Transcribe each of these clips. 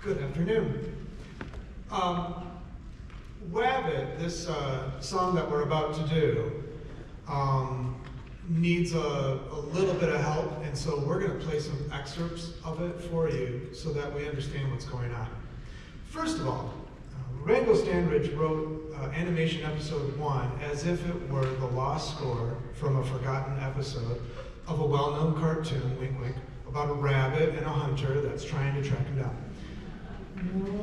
Good afternoon. Wabbit, this song that we're about to do, needs a little bit of help, and so we're going to play some excerpts of it for you so that we understand what's going on. First of all, Randall Standridge wrote Animation Episode 1 as if it were the lost score from a forgotten episode of a well-known cartoon, wink wink, about a rabbit and a hunter that's trying to track him down.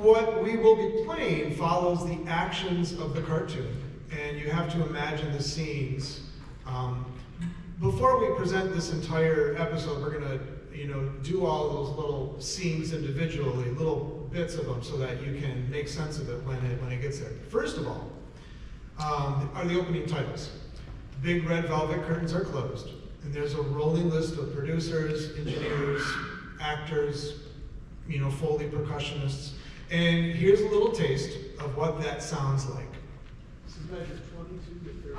What we will be playing follows the actions of the cartoon, and you have to imagine the scenes. Before we present this entire episode, we're going to, do all those little scenes individually, little bits of them, so that you can make sense of it when it gets there. First of all, are the opening titles. Big red velvet curtains are closed, and there's a rolling list of producers, engineers, actors, Foley percussionists, and here's a little taste of what that sounds like. This is measure 22 to 30.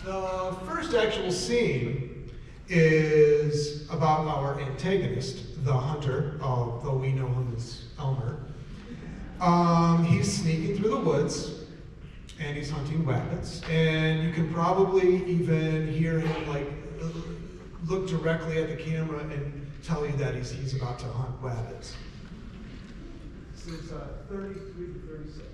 The first actual scene is about our antagonist, the hunter, though we know him as Elmer. He's sneaking through the woods, and he's hunting wabbits, and you can probably even hear him look directly at the camera and tell you that he's about to hunt wabbits. This is 33 to 36.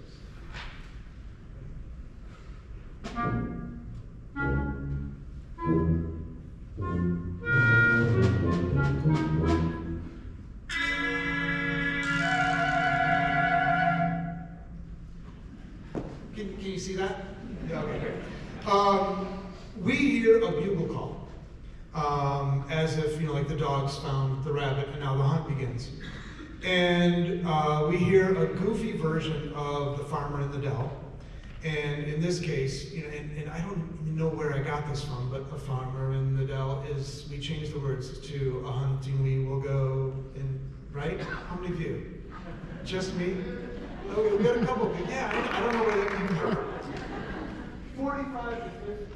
Can you see that? Yeah, okay, great. We hear a bugle call, as if, like the dogs found the rabbit and now the hunt begins. And we hear a goofy version of The Farmer in the Dell. And in this case, and I don't even know where I got this from, but a farmer in the dell is, we changed the words to a hunting we will go, right? How many of you? Just me? Oh, we got a couple of you. Yeah, I don't know where that came from. 45 to 50.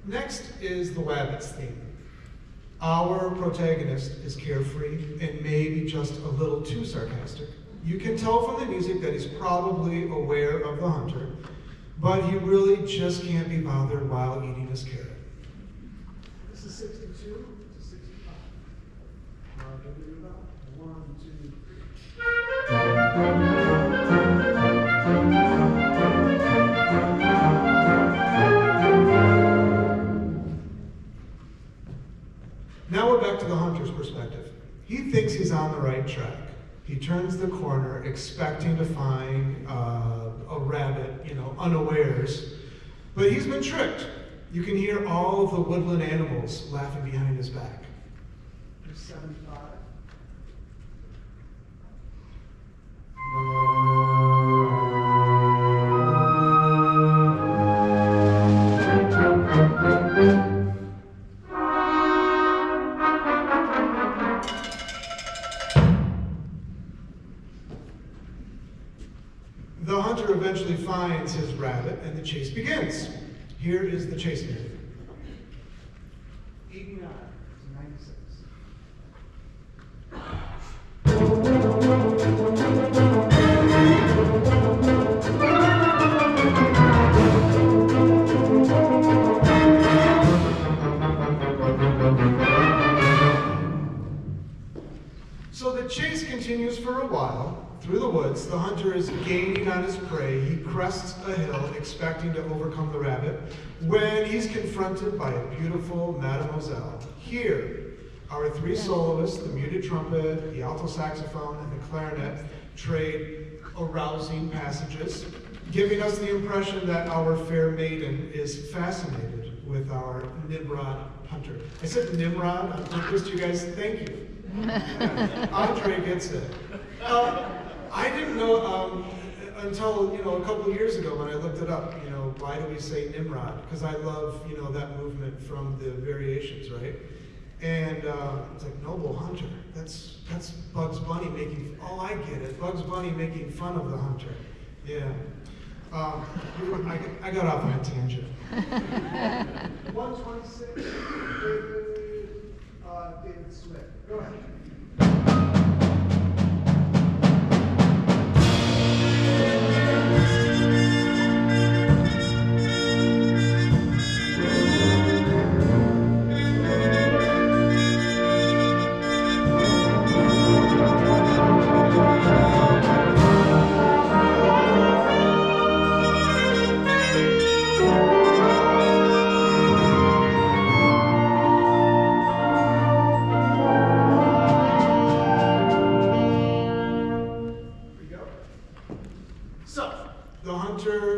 Next is the Wabbit's theme. Our protagonist is carefree and maybe just a little too sarcastic. You can tell from the music that he's probably aware of the hunter, but he really just can't be bothered while eating his carrot. This is 62 to 65. I'll give you about 1, 2, 3. Now we're back to the hunter's perspective. He thinks he's on the right track. He turns the corner expecting to find a rabbit, unawares, but he's been tricked. You can hear all of the woodland animals laughing behind his back. There's 75. The hunter eventually finds his rabbit and the chase begins. Here is the chase music. 89 to 96. So the chase continues for a while. Through the woods, the hunter is gaining on his prey. He crests a hill, expecting to overcome the rabbit, when he's confronted by a beautiful mademoiselle. Here, our three soloists, the muted trumpet, the alto saxophone, and the clarinet, trade arousing passages. giving us the impression that our fair maiden is fascinated with our Nimrod hunter. I said Nimrod on purpose to you guys. Thank you. Yeah. Andre gets it. I didn't know until a couple of years ago when I looked it up. Why do we say Nimrod? Because I love that movement from the variations, right? And it's like noble hunter. That's Bugs Bunny making. Oh, I get it. Bugs Bunny making fun of the hunter. Yeah. I got off on a tangent. 126, David Smith. Go ahead.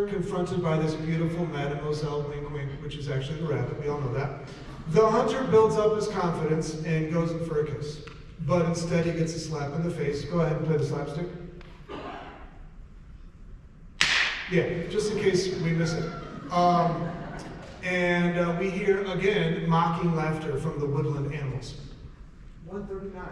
Confronted by this beautiful Mademoiselle Wink Wink, which is actually the rabbit, we all know that. The hunter builds up his confidence and goes in for a kiss. But instead he gets a slap in the face. Go ahead and play the slapstick. Yeah, just in case we miss it. And we hear, again, mocking laughter from the woodland animals. 139.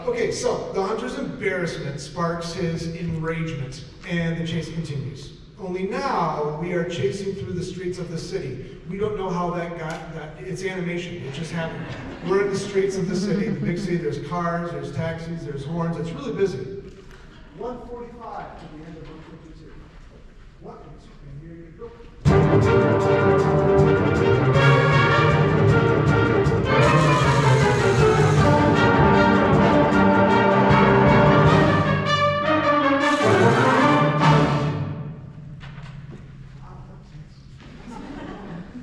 Okay, so the hunter's embarrassment sparks his enragement, and the chase continues. Only now we are chasing through the streets of the city. We don't know how that got that. It's animation. It just happened. We're in the streets of the city, the big city. There's cars, there's taxis, there's horns. It's really busy. 145 to the end of 152. One, two, and here you go.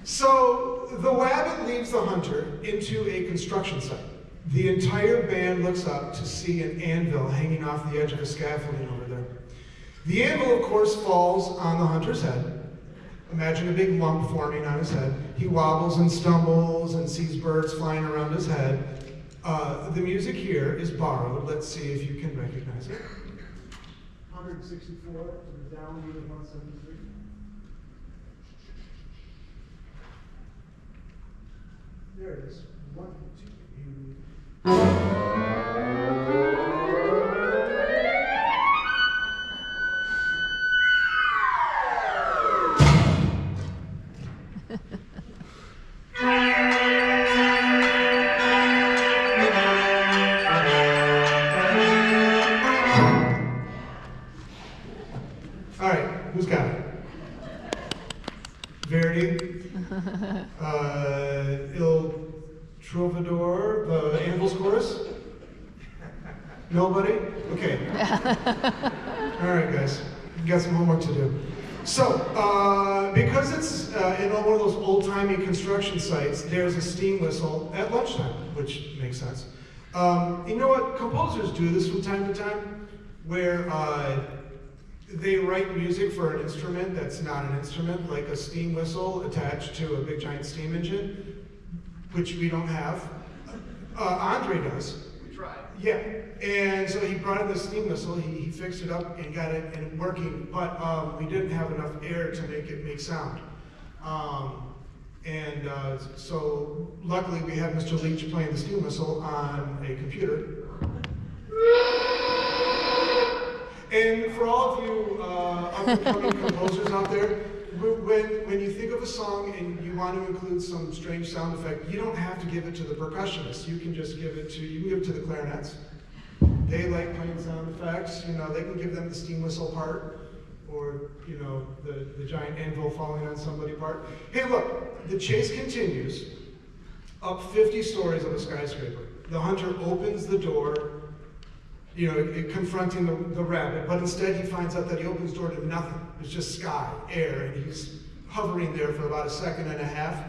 So the Wabbit leaves the hunter into a construction site. The entire band looks up to see an anvil hanging off the edge of a scaffolding over there. The anvil, of course, falls on the hunter's head. Imagine a big lump forming on his head. He wobbles and stumbles and sees birds flying around his head. The music here is borrowed. Let's see if you can recognize it. 164 to the downbeat of 173. There it is. 1, 2, All right, who's got it? Verdi. Il Trovador, the Anvil's chorus? Nobody? Okay. All right, guys. You've got some homework to do. So, because it's in one of those old-timey construction sites, there's a steam whistle at lunchtime, which makes sense. You know what? Composers do this from time to time, where they write music for an instrument that's not an instrument, like a steam whistle attached to a big giant steam engine, which we don't have. Andre does. We tried. Yeah, and so he brought in the steam whistle, he fixed it up and got it and working, but we didn't have enough air to make it make sound. So luckily we have Mr. Leach playing the steam whistle on a computer. And for all of you up-and-coming composers out there, when you think of a song and you want to include some strange sound effect, you don't have to give it to the percussionists. You can just give it to the clarinets. They like playing sound effects. They can give them the steam whistle part, or the giant anvil falling on somebody part. Hey, look, the chase continues up 50 stories of a skyscraper. The hunter opens the door, confronting the rabbit, but instead he finds out that he opens the door to nothing. It's just sky, air, and he's hovering there for about a second and a half.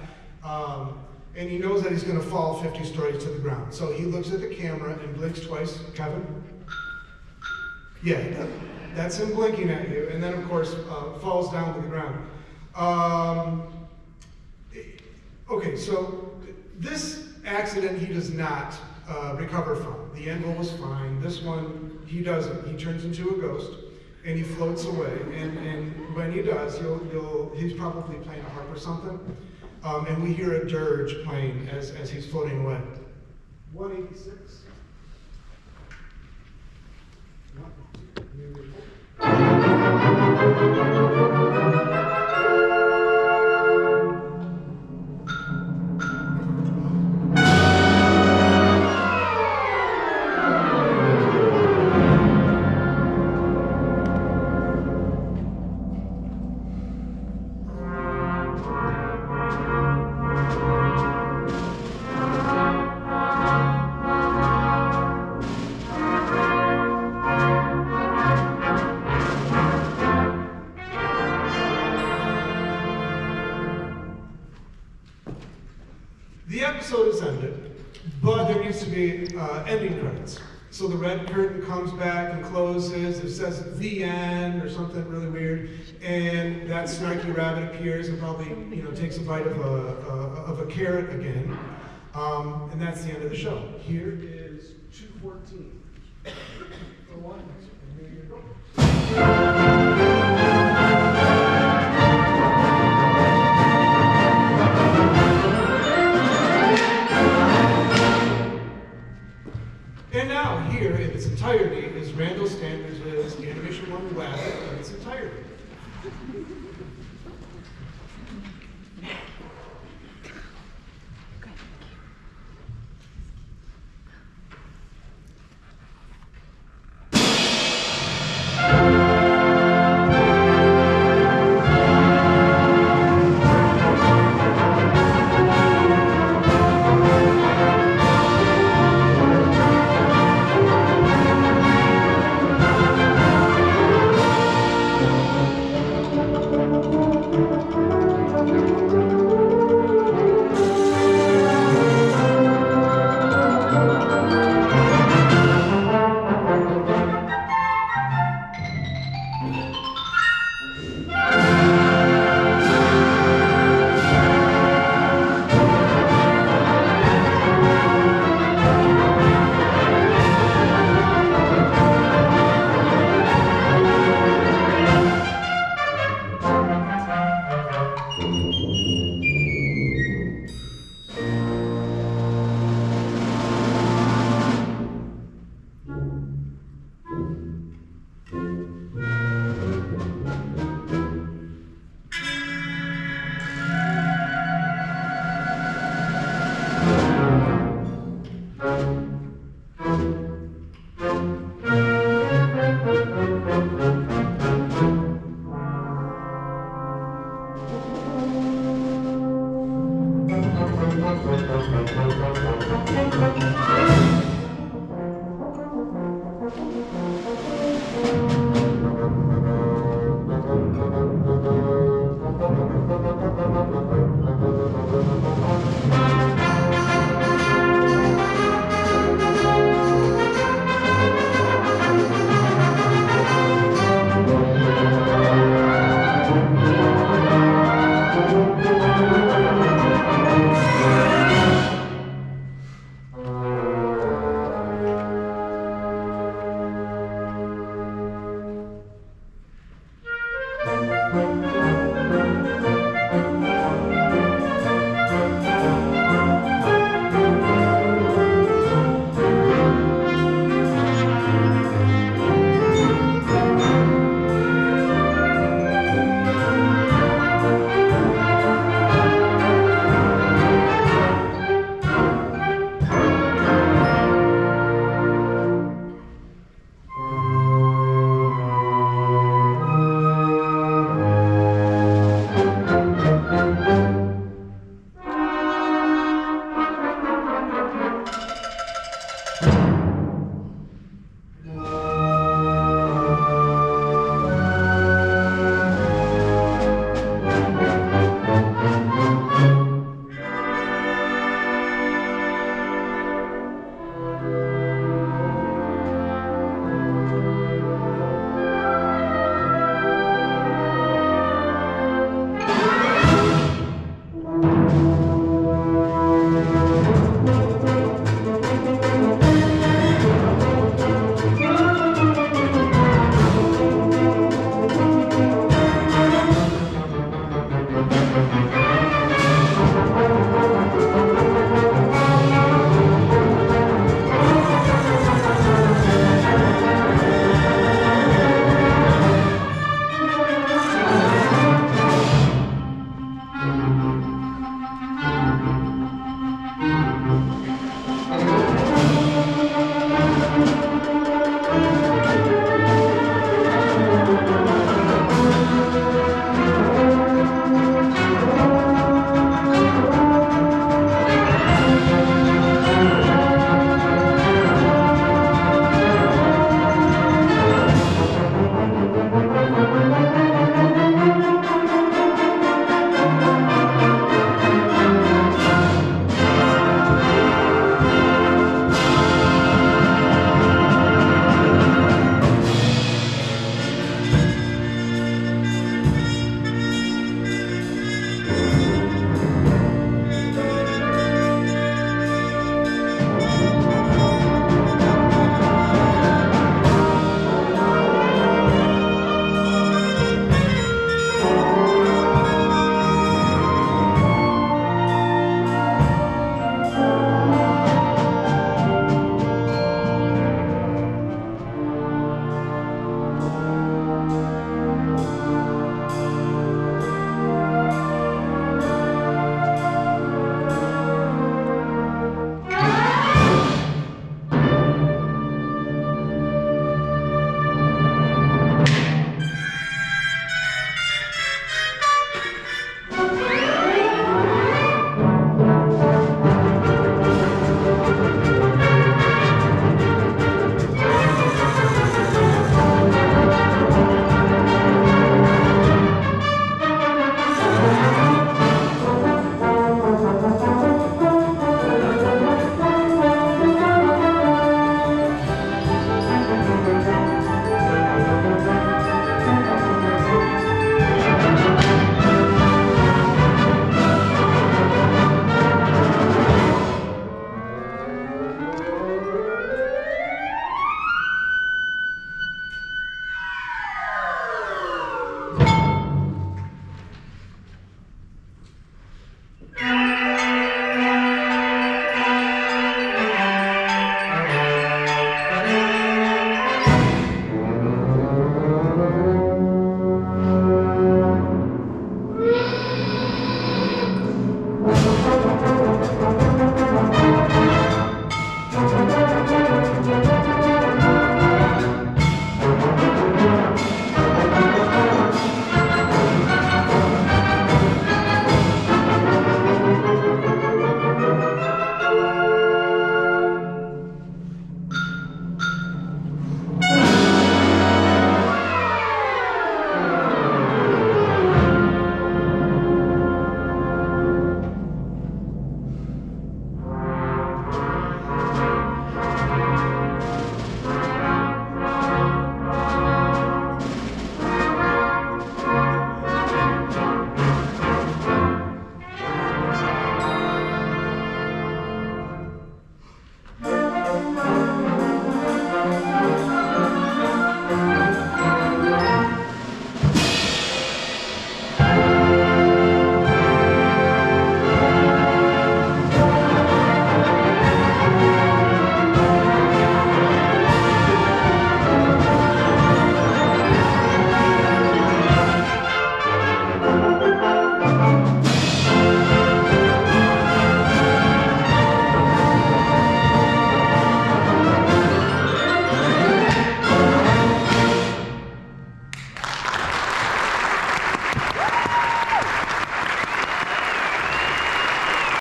And he knows that he's going to fall 50 stories to the ground. So he looks at the camera and blinks twice. Kevin? Yeah, that's him blinking at you. And then, of course, falls down to the ground. Okay, so this accident he does not recover from. The anvil was fine. This one, he doesn't. He turns into a ghost and he floats away. And when he does, he's probably playing a harp or something. And we hear a dirge playing as he's floating away. 186. The episode is ended, but there needs to be ending credits. So the red curtain comes back and closes. It says "the end" or something really weird, and that snarky rabbit appears and probably takes a bite of a carrot again, and that's the end of the show. Here is 214. For one, and here you go. And now, here in its entirety is Randall Standridge's Animation 1 Wabbit in its entirety.